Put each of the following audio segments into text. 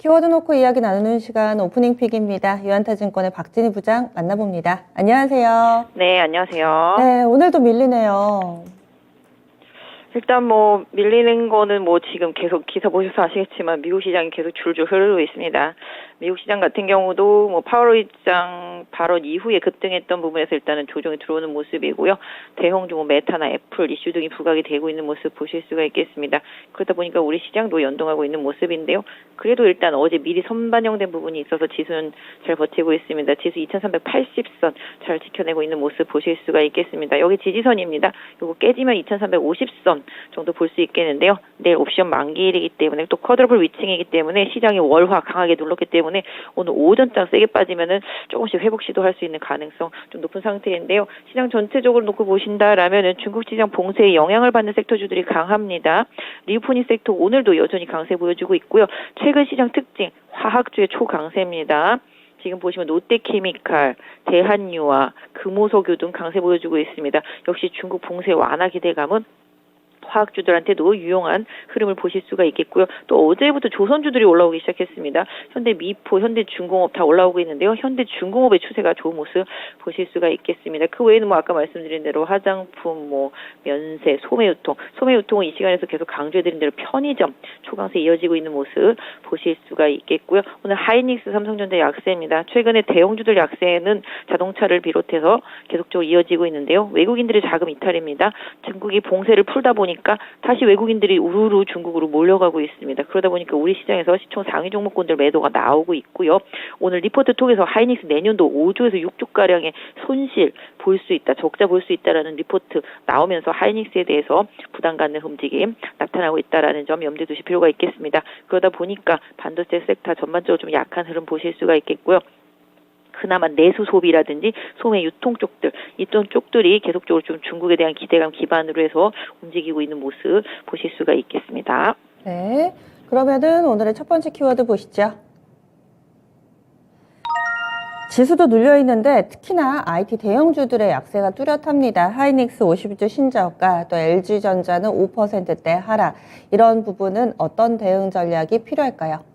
키워드 놓고 이야기 나누는 시간 오프닝 픽입니다. 유한타증권의 박진희 부장 만나봅니다. 안녕하세요. 네, 안녕하세요. 네, 오늘도 밀리네요. 일단 뭐 밀리는 거는 뭐 지금 계속 기사 보셔서 아시겠지만 미국 시장이 계속 줄줄 흐르고 있습니다. 미국 시장 같은 경우도 뭐 파월 의장 발언 이후에 급등했던 부분에서 일단은 조정이 들어오는 모습이고요. 대형 종목 메타나 애플 이슈 등이 부각이 되고 있는 모습 보실 수가 있겠습니다. 그러다 보니까 우리 시장도 연동하고 있는 모습인데요. 그래도 일단 어제 미리 선반영된 부분이 있어서 지수는 잘 버티고 있습니다. 지수 2380선 잘 지켜내고 있는 모습 보실 수가 있겠습니다. 여기 지지선입니다. 이거 깨지면 2350선 정도 볼 수 있겠는데요. 내일 옵션 만기일이기 때문에 또 쿼드러플 위층이기 때문에 시장이 월화 강하게 눌렀기 때문에 오늘 오전장 세게 빠지면은 조금씩 회복 시도할 수 있는 가능성 좀 높은 상태인데요. 시장 전체적으로 놓고 보신다라면은 중국 시장 봉쇄에 영향을 받는 섹터주들이 강합니다. 리오포니 섹터 오늘도 여전히 강세 보여주고 있고요. 최근 시장 특징 화학주의 초강세입니다. 지금 보시면 롯데케미칼, 대한유화, 금호석유 등 강세 보여주고 있습니다. 역시 중국 봉쇄 완화 기대감은 화학주들한테도 유용한 흐름을 보실 수가 있겠고요. 또 어제부터 조선주들이 올라오기 시작했습니다. 현대미포, 현대중공업 다 올라오고 있는데요. 현대중공업의 추세가 좋은 모습 보실 수가 있겠습니다. 그 외에는 뭐 아까 말씀드린 대로 화장품, 뭐 면세, 소매유통은 이 시간에서 계속 강조해드린 대로 편의점 초강세 이어지고 있는 모습 보실 수가 있겠고요. 오늘 하이닉스, 삼성전자 약세입니다. 최근에 대형주들 약세는 자동차를 비롯해서 계속적으로 이어지고 있는데요. 외국인들의 자금 이탈입니다. 중국이 봉쇄를 풀다 보니까 다시 외국인들이 우르르 중국으로 몰려가고 있습니다. 그러다 보니까 우리 시장에서 시총 상위 종목군들 매도가 나오고 있고요. 오늘 리포트 통해서 하이닉스 내년도 5조에서 6조가량의 손실 볼 수 있다, 적자 볼 수 있다라는 리포트 나오면서 하이닉스에 대해서 부담 갖는 움직임 나타나고 있다라는 점 염두에 두실 필요가 있겠습니다. 그러다 보니까 반도체 섹터 전반적으로 좀 약한 흐름 보실 수가 있겠고요. 그나마 내수 소비라든지 소매 유통 쪽들, 이런 쪽들이 계속적으로 좀 중국에 대한 기대감 기반으로 해서 움직이고 있는 모습 보실 수가 있겠습니다. 네, 그러면은 오늘의 첫 번째 키워드 보시죠. 지수도 눌려 있는데 특히나 IT 대형주들의 약세가 뚜렷합니다. 하이닉스 50주 신저가, 또 LG전자는 5%대 하락. 이런 부분은 어떤 대응 전략이 필요할까요?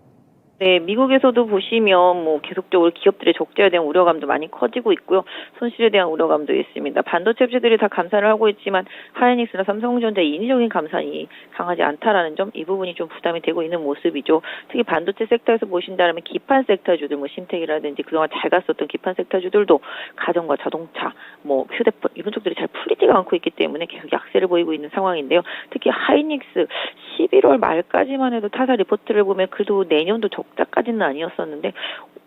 네, 미국에서도 보시면 뭐 계속적으로 기업들의 적자에 대한 우려감도 많이 커지고 있고요. 손실에 대한 우려감도 있습니다. 반도체 업체들이 다 감산을 하고 있지만 하이닉스나 삼성전자의 인위적인 감산이 강하지 않다라는 점, 이 부분이 좀 부담이 되고 있는 모습이죠. 특히 반도체 섹터에서 보신다면 기판 섹터주들, 뭐 신텍이라든지 그동안 잘 갔었던 기판 섹터주들도 가전과 자동차, 뭐 휴대폰 이런 쪽들이 잘 풀리지가 않고 있기 때문에 계속 약세를 보이고 있는 상황인데요. 특히 하이닉스 11월 말까지만 해도 타사 리포트를 보면 그래도 내년도 적자까지는 아니었었는데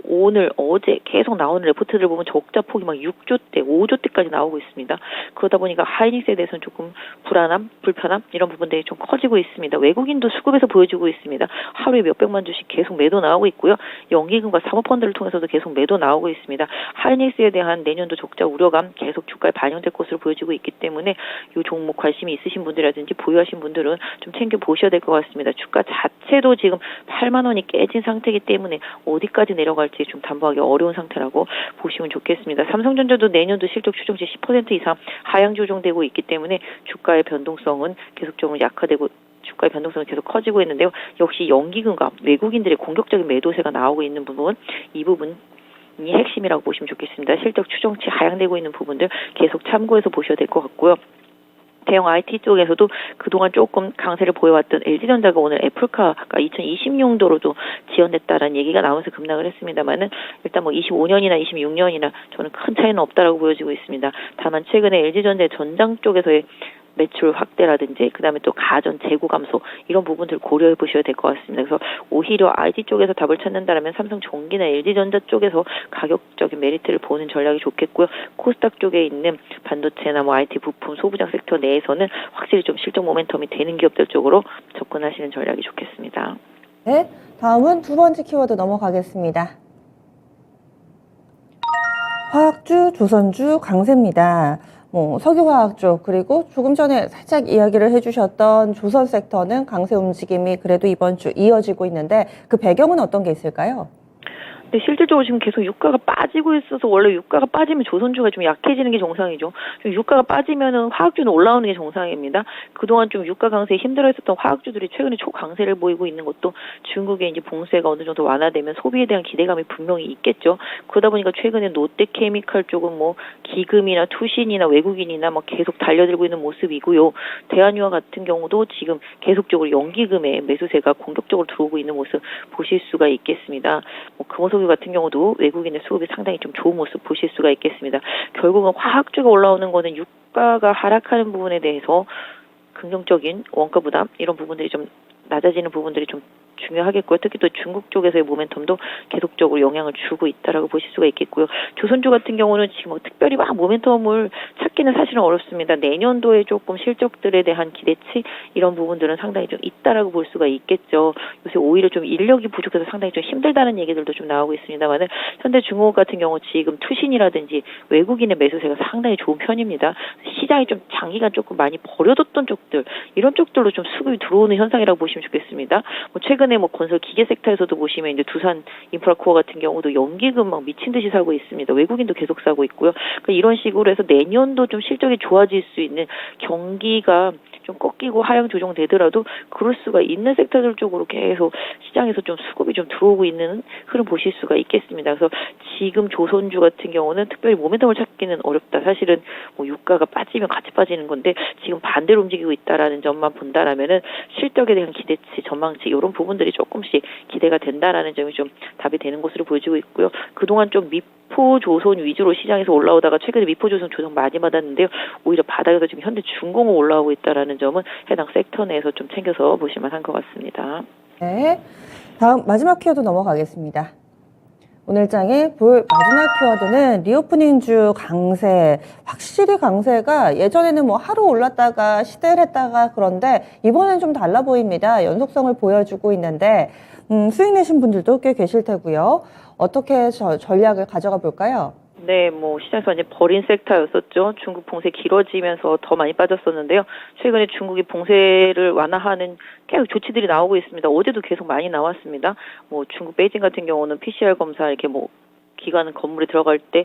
오늘 어제 계속 나오는 레포트를 보면 적자 폭이 막 6조대, 5조대까지 나오고 있습니다. 그러다 보니까 하이닉스에 대해서는 조금 불안함, 불편함 이런 부분들이 좀 커지고 있습니다. 외국인도 수급에서 보여주고 있습니다. 하루에 몇백만 주씩 계속 매도 나오고 있고요. 연기금과 사모펀드를 통해서도 계속 매도 나오고 있습니다. 하이닉스에 대한 내년도 적자 우려감 계속 주가에 반영될 것으로 보여지고 있기 때문에 이 종목 관심이 있으신 분들이라든지 보유하신 분들은 좀 챙겨 보셔야 될 것 같습니다. 주가 자체도 지금 8만 원이 깨진 상태이기 때문에 어디까지 내려갈지 좀 담보하기 어려운 상태라고 보시면 좋겠습니다. 삼성전자도 내년도 실적 추정치 10% 이상 하향 조정되고 있기 때문에 주가의 변동성은 계속적으로 약화되고 주가의 변동성은 계속 커지고 있는데요. 역시 연기금과 외국인들의 공격적인 매도세가 나오고 있는 부분, 이 부분 이 핵심이라고 보시면 좋겠습니다. 실적 추정치 하향되고 있는 부분들 계속 참고해서 보셔야 될 것 같고요. 대형 IT 쪽에서도 그동안 조금 강세를 보여왔던 LG전자가 오늘 애플카가 2026년도로도 지연됐다라는 얘기가 나오면서 급락을 했습니다만은 일단 뭐 25년이나 26년이나 저는 큰 차이는 없다라고 보여지고 있습니다. 다만 최근에 LG전자의 전장 쪽에서의 매출 확대라든지 그다음에 또 가전 재고 감소 이런 부분들 고려해 보셔야 될 것 같습니다. 그래서 오히려 IT 쪽에서 답을 찾는다면 삼성전기나 LG전자 쪽에서 가격적인 메리트를 보는 전략이 좋겠고요. 코스닥 쪽에 있는 반도체나 뭐 IT 부품 소부장 섹터 내에서는 확실히 좀 실적 모멘텀이 되는 기업들 쪽으로 접근하시는 전략이 좋겠습니다. 네, 다음은 두 번째 키워드 넘어가겠습니다. 화학주, 조선주 강세입니다. 석유화학 쪽, 그리고 조금 전에 살짝 이야기를 해주셨던 조선 섹터는 강세 움직임이 그래도 이번 주 이어지고 있는데 그 배경은 어떤 게 있을까요? 근데 실질적으로 지금 계속 유가가 빠지고 있어서 원래 유가가 빠지면 조선주가 좀 약해지는 게 정상이죠. 좀 유가가 빠지면은 화학주는 올라오는 게 정상입니다. 그동안 좀 유가 강세에 힘들어했었던 화학주들이 최근에 초강세를 보이고 있는 것도 중국의 이제 봉쇄가 어느 정도 완화되면 소비에 대한 기대감이 분명히 있겠죠. 그러다 보니까 최근에 롯데케미칼 쪽은 뭐 기금이나 투신이나 외국인이나 막 계속 달려들고 있는 모습이고요. 대한유화 같은 경우도 지금 계속적으로 연기금에 매수세가 공격적으로 들어오고 있는 모습 보실 수가 있겠습니다. 뭐 금호석유 같은 경우도 외국인의 수급이 상당히 좀 좋은 모습 보실 수가 있겠습니다. 결국은 화학주가 올라오는 거는 유가가 하락하는 부분에 대해서 긍정적인 원가 부담 이런 부분들이 좀 낮아지는 부분들이 좀 중요하겠고요. 특히 또 중국 쪽에서의 모멘텀도 계속적으로 영향을 주고 있다라고 보실 수가 있겠고요. 조선주 같은 경우는 지금 뭐 특별히 막 모멘텀을 찾기는 사실은 어렵습니다. 내년도에 조금 실적들에 대한 기대치 이런 부분들은 상당히 좀 있다라고 볼 수가 있겠죠. 요새 오히려 좀 인력이 부족해서 상당히 좀 힘들다는 얘기들도 좀 나오고 있습니다만은 현대중공업 같은 경우 지금 투신이라든지 외국인의 매수세가 상당히 좋은 편입니다. 시장이 좀 장기간 조금 많이 버려뒀던 쪽들 이런 쪽들로 좀 수급이 들어오는 현상이라고 보시면 좋겠습니다. 뭐 최근에 뭐 건설 기계 섹터에서도 보시면 이제 두산 인프라코어 같은 경우도 연기금 막 미친 듯이 사고 있습니다. 외국인도 계속 사고 있고요. 그러니까 이런 식으로 해서 내년도 좀 실적이 좋아질 수 있는 경기가 좀 꺾이고 하향 조정되더라도 그럴 수가 있는 섹터들 쪽으로 계속 시장에서 좀 수급이 좀 들어오고 있는 흐름 보실 수가 있겠습니다. 그래서 지금 조선주 같은 경우는 특별히 모멘텀을 찾기는 어렵다. 사실은 뭐 유가가 빠지면 같이 빠지는 건데 지금 반대로 움직이고 있다라는 점만 본다라면은 실적에 대한 기대치, 전망치 이런 부분들이 조금씩 기대가 된다라는 점이 좀 답이 되는 것으로 보여지고 있고요. 그동안 좀 미포조선 위주로 시장에서 올라오다가 최근에 미포조선 조정 많이 받았는데요. 오히려 바닥에서 지금 현대중공업 올라오고 있다라는 점은 해당 섹터 내에서 좀 챙겨서 보시면 한 것 같습니다. 네. 다음 마지막 키워드 넘어가겠습니다. 오늘 장의 볼 마지막 키워드는 리오프닝주 강세. 확실히 강세가 예전에는 뭐 하루 올랐다가 시대를 했다가 그런데 이번엔 좀 달라 보입니다. 연속성을 보여주고 있는데 수익 내신 분들도 꽤 계실 테고요. 어떻게 전략을 가져가 볼까요? 네, 뭐 시장에서 완전 버린 섹터였었죠. 중국 봉쇄 길어지면서 더 많이 빠졌었는데요. 최근에 중국이 봉쇄를 완화하는 계속 조치들이 나오고 있습니다. 어제도 계속 많이 나왔습니다. 뭐 중국 베이징 같은 경우는 PCR 검사 이렇게 뭐 기관 건물에 들어갈 때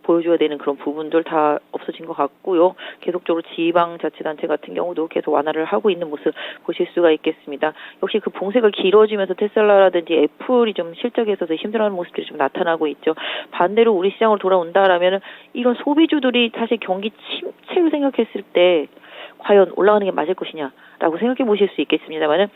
보여줘야 되는 그런 부분들 다 없어진 것 같고요. 계속적으로 지방자치단체 같은 경우도 계속 완화를 하고 있는 모습 보실 수가 있겠습니다. 역시 그 봉쇄가 길어지면서 테슬라라든지 애플이 좀 실적에 있어서 힘들어하는 모습들이 좀 나타나고 있죠. 반대로 우리 시장으로 돌아온다라면은 이런 소비주들이 사실 경기 침체를 생각했을 때 과연 올라가는 게 맞을 것이냐라고 생각해 보실 수 있겠습니다만은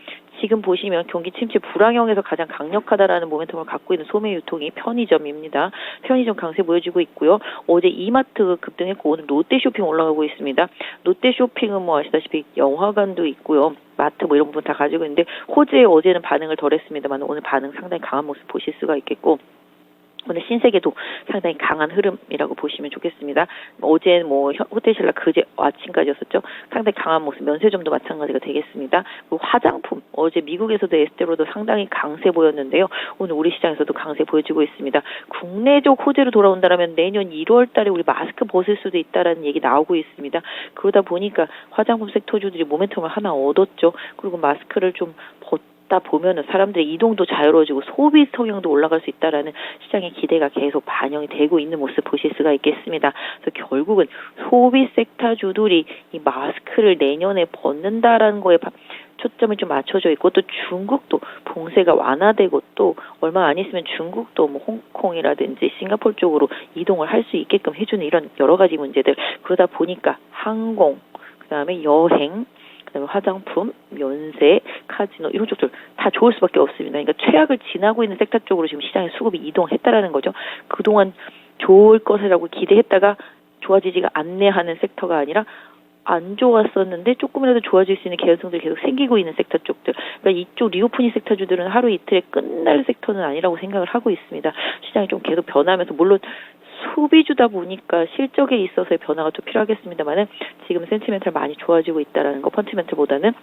지금 보시면 경기 침체 불황형에서 가장 강력하다라는 모멘텀을 갖고 있는 소매 유통이 편의점입니다. 편의점 강세 보여지고 있고요. 어제 이마트 급등했고 오늘 롯데쇼핑 올라가고 있습니다. 롯데쇼핑은 뭐 아시다시피 영화관도 있고요. 마트 뭐 이런 부분 다 가지고 있는데 호재 어제는 반응을 덜했습니다만 오늘 반응 상당히 강한 모습 보실 수가 있겠고 오늘 신세계도 상당히 강한 흐름이라고 보시면 좋겠습니다. 어제 뭐 호텔신라 그제 아침까지였었죠. 상당히 강한 모습. 면세점도 마찬가지가 되겠습니다. 그리고 화장품 어제 미국에서도 에스테로도 상당히 강세 보였는데요. 오늘 우리 시장에서도 강세 보여지고 있습니다. 국내적 호재로 돌아온다면 내년 1월달에 우리 마스크 벗을 수도 있다라는 얘기 나오고 있습니다. 그러다 보니까 화장품 섹터주들이 모멘텀을 하나 얻었죠. 그리고 마스크를 좀 다 보면은 사람들의 이동도 자유로워지고 소비 성향도 올라갈 수 있다라는 시장의 기대가 계속 반영이 되고 있는 모습 보실 수가 있겠습니다. 그래서 결국은 소비 섹터주들이 이 마스크를 내년에 벗는다라는 거에 초점이 좀 맞춰져 있고 또 중국도 봉쇄가 완화되고 또 얼마 안 있으면 중국도 뭐 홍콩이라든지 싱가포르 쪽으로 이동을 할 수 있게끔 해주는 이런 여러 가지 문제들 그러다 보니까 항공 그다음에 여행 그다음에 화장품, 면세, 카지노 이런 쪽들 다 좋을 수밖에 없습니다. 그러니까 최악을 지나고 있는 섹터 쪽으로 지금 시장의 수급이 이동했다라는 거죠. 그동안 좋을 것이라고 기대했다가 좋아지지가 않네 하는 섹터가 아니라 안 좋았었는데 조금이라도 좋아질 수 있는 개연성들이 계속 생기고 있는 섹터 쪽들. 그러니까 이쪽 리오프닝 섹터주들은 하루 이틀에 끝날 섹터는 아니라고 생각을 하고 있습니다. 시장이 좀 계속 변하면서 물론 소비주다 보니까 실적에 있어서의 변화가 좀 필요하겠습니다만은 지금 센티멘탈 많이 좋아지고 있다라는 거 펀티멘탈보다는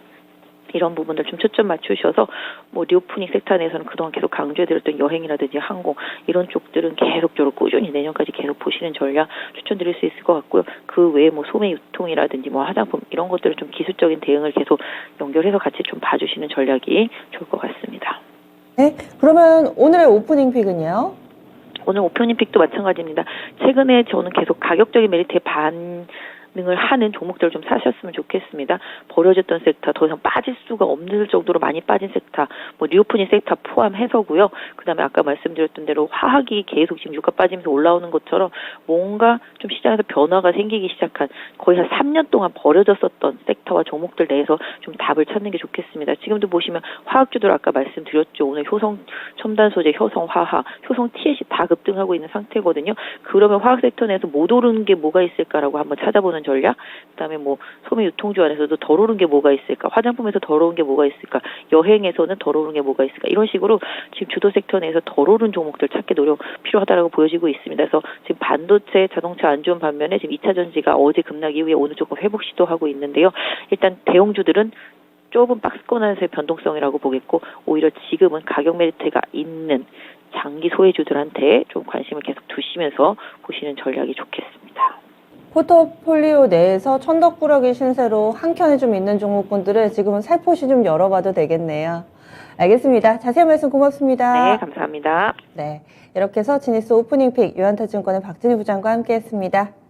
이런 부분들 좀 초점 맞추셔서 뭐 리오프닝 섹터 내에서는 그동안 계속 강조해드렸던 여행이라든지 항공 이런 쪽들은 계속적으로 꾸준히 내년까지 계속 보시는 전략 추천드릴 수 있을 것 같고요. 그 외에 뭐 소매 유통이라든지 뭐 화장품 이런 것들은 좀 기술적인 대응을 계속 연결해서 같이 좀 봐주시는 전략이 좋을 것 같습니다. 네, 그러면 오늘의 오프닝 픽은요? 오늘 오프닝 픽도 마찬가지입니다. 최근에 저는 계속 가격적인 메리트에 반응을 하는 종목들을 좀 사셨으면 좋겠습니다. 버려졌던 섹터, 더 이상 빠질 수가 없는 정도로 많이 빠진 섹터, 뭐 리오프닝 섹터 포함해서고요. 그다음에 아까 말씀드렸던 대로 화학이 계속 지금 유가 빠지면서 올라오는 것처럼 뭔가 좀 시장에서 변화가 생기기 시작한 거의 한 3년 동안 버려졌었던 섹터와 종목들 내에서 좀 답을 찾는 게 좋겠습니다. 지금도 보시면 화학주들 아까 말씀드렸죠. 오늘 효성 첨단 소재, 효성 화학, 효성 TS이 다 급등하고 있는 상태거든요. 그러면 화학 섹터 내에서 못 오르는 게 뭐가 있을까라고 한번 찾아보는 전략. 그다음에 뭐 소매 유통주 안에서도 덜 오른 게 뭐가 있을까? 화장품에서 덜 오른 게 뭐가 있을까? 여행에서는 덜 오른 게 뭐가 있을까? 이런 식으로 지금 주도 섹터 내에서 덜 오른 종목들 찾기 노력 필요하다라고 보여지고 있습니다. 그래서 지금 반도체, 자동차 안 좋은 반면에 지금 2차 전지가 어제 급락 이후에 오늘 조금 회복 시도하고 있는데요. 일단 대형주들은 좁은 박스권에서의 변동성이라고 보겠고 오히려 지금은 가격 메리트가 있는 장기 소외주들한테 좀 관심을 계속 두시면서 보시는 전략이 좋겠습니다. 포트폴리오 내에서 천덕꾸러기 신세로 한켠에 좀 있는 종목군들을 지금은 살포시 좀 열어봐도 되겠네요. 알겠습니다. 자세한 말씀 고맙습니다. 네, 감사합니다. 네, 이렇게 해서 지니스 오프닝 픽 유한타증권의 박진희 부장과 함께했습니다.